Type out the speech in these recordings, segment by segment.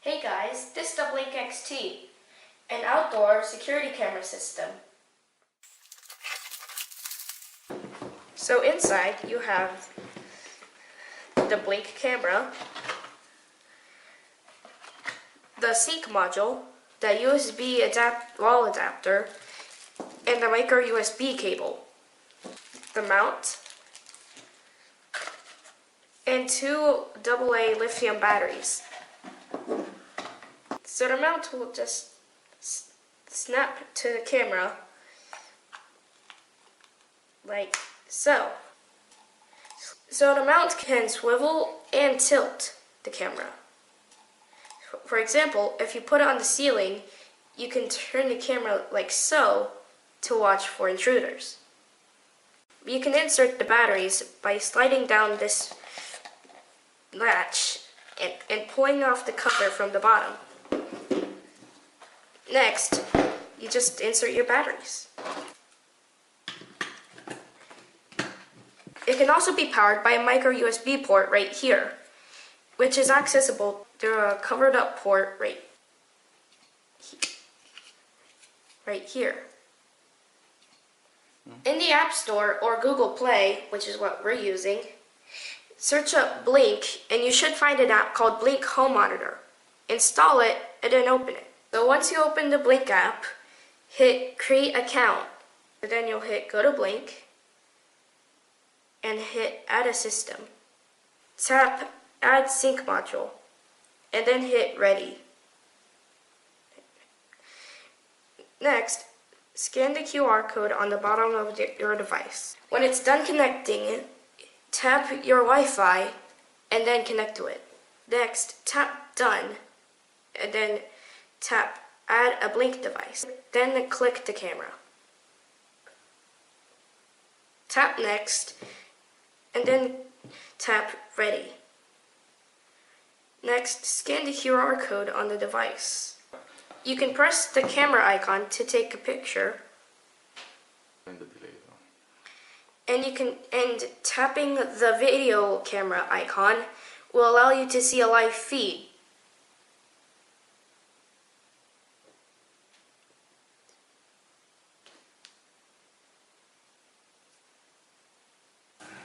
Hey guys, this is the Blink XT, an outdoor security camera system. So inside you have the Blink camera, the sync module, the USB wall adapter, and the micro USB cable, the mount, and two AA lithium batteries. So the mount will just snap to the camera like so. So the mount can swivel and tilt the camera. For example, if you put it on the ceiling, you can turn the camera like so to watch for intruders. You can insert the batteries by sliding down this latch and pulling off the cover from the bottom. Next, you just insert your batteries. It can also be powered by a micro USB port right here, which is accessible through a covered up port right here. In the App Store or Google Play, which is what we're using, search up Blink and you should find an app called Blink Home Monitor. Install it and then open it. So once you open the Blink app, hit Create Account. And then you'll hit Go to Blink and hit Add a System. Tap Add Sync Module and then hit Ready. Next, scan the QR code on the bottom of your device. When it's done connecting, tap your Wi-Fi and then connect to it. Next, tap Done and then tap Add a Blink device. Then click the camera. Tap Next and then tap Ready. Next, scan the QR code on the device. You can press the camera icon to take a picture. And tapping the video camera icon will allow you to see a live feed.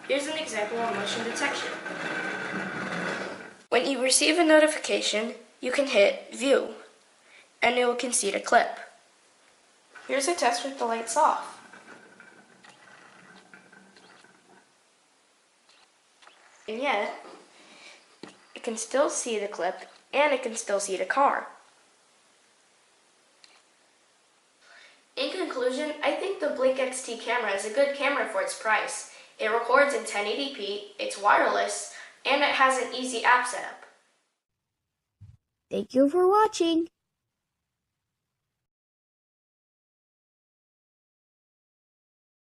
Here's an example of motion detection. When you receive a notification, you can hit View, and you can see the clip. Here's a test with the lights off. And yet, it can still see the clip, and it can still see the car. In conclusion, I think the Blink XT camera is a good camera for its price. It records in 1080p, it's wireless, and it has an easy app setup. Thank you for watching.